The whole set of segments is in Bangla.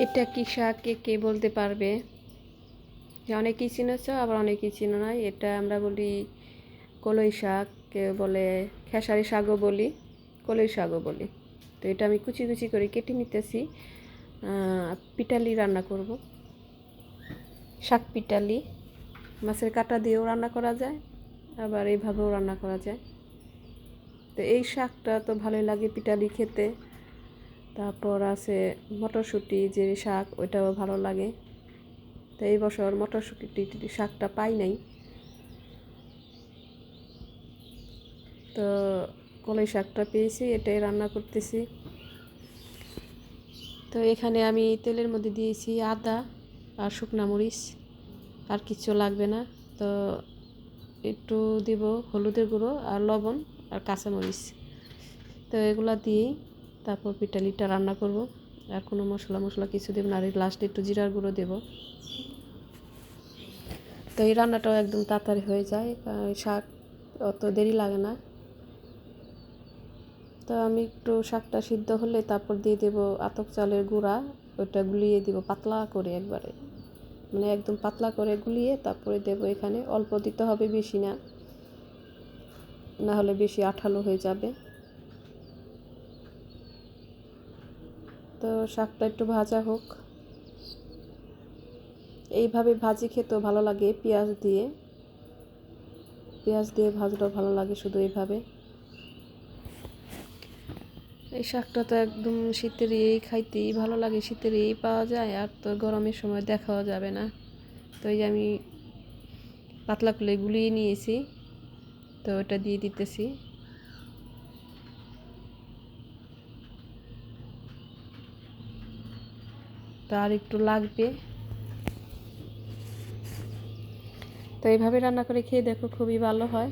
এটা কি শাক কে বলতে পারবে? যে অনেকেই চিনেছ আবার অনেকেই চিনো না। এটা আমরা বলি কলই শাক, কেউ বলে খেসারি শাকও বলি, কলই শাকও বলি। তো এটা আমি কুচি কুচি করে কেটে নিতেছি। পিটালি রান্না করব, শাক পিটালি। মাছের কাঁটা দিয়েও রান্না করা যায়, আবার এইভাবেও রান্না করা যায়। তো এই শাকটা তো ভালোই লাগে পিটালি খেতে। তারপর আছে মটরশুঁটি যে শাক, ওইটাও ভালো লাগে। তো এই বছর মটরশুঁটি শাকটা পাই নাই, তো কলাই শাকটা পেয়েছি, এটাই রান্না করতেছি। তো এখানে আমি তেলের মধ্যে দিয়েছি আদা আর শুকনা মরিচ, আর কিছু লাগবে না। তো একটু দিব হলুদের গুঁড়ো আর লবণ আর কাঁচামরিচ। তো এগুলা দিয়েই তারপর পিঠালিটা রান্না করব। আর কোনো মশলা কিছু দেব না, আর লাস্টে একটু জিরার গুঁড়ো দেব। তো এই রান্নাটাও একদম তাড়াতাড়ি হয়ে যায়, শাক অত দেরি লাগে না। তো আমি একটু শাকটা সিদ্ধ হলে তারপর দিয়ে দেব আতপ চালের গুঁড়া, ওইটা গুলিয়ে দিব পাতলা করে, একবারে মানে একদম পাতলা করে গুলিয়ে তারপরে দেব এখানে। অল্প দিতে হবে, বেশি না, না হলে বেশি আঠালো হয়ে যাবে। তো শাকটা একটু ভাজা হোক, এইভাবে ভাজি খেতেও ভালো লাগে, পেঁয়াজ দিয়ে ভাজলেও ভালো লাগে, শুধু এইভাবে। এই শাকটা তো একদম শীতের এই খাইতেই ভালো লাগে, শীতের এই পাওয়া যায়, আর তো গরমের সময় দেখাও যাবে না। তো এই আমি পাতলা করে গুলিয়ে নিয়েছি, তো ওটা দিয়ে দিতেছি। তো আর একটু লাগবে। তো এইভাবে রান্না করে খেয়ে দেখো, খুবই ভালো হয়।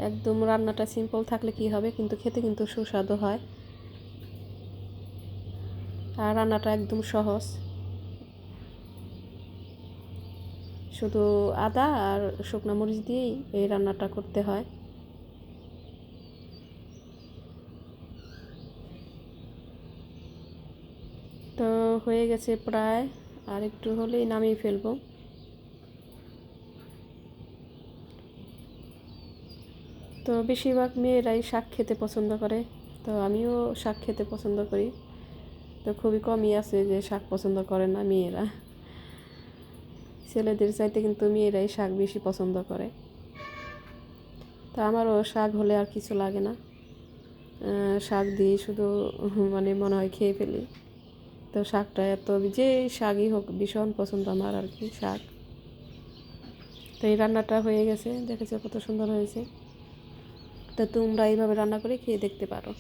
একদম রান্নাটা সিম্পল থাকলে কি হবে, কিন্তু খেতে কিন্তু সুস্বাদু হয়। আর রান্নাটা একদম সহজ, শুধু আদা আর শুকনো মরিচ দিয়েই এই রান্নাটা করতে হয়। তো হয়ে গেছে প্রায়, আর একটু হলেই নামিয়ে ফেলবো। তো বেশিরভাগ মেয়েরাই শাক খেতে পছন্দ করে, তো আমিও শাক খেতে পছন্দ করি। তো খুবই কমই আছে যে শাক পছন্দ করে না মেয়েরা, ছেলেদের চাইতে কিন্তু মেয়েরাই শাক বেশি পছন্দ করে। তো আমারও শাক হলে আর কিছু লাগে না, শাক দিয়ে শুধু মানে মনে হয় খেয়ে ফেলি। তো শাকটা এত, যে শাকই হোক, ভীষণ পছন্দ আমার আর কি শাক। তো এই রান্নাটা হয়ে গেছে, দেখেছো কত সুন্দর হয়েছে। তো তোমরা এইভাবে রান্না করে খেয়ে দেখতে পারো।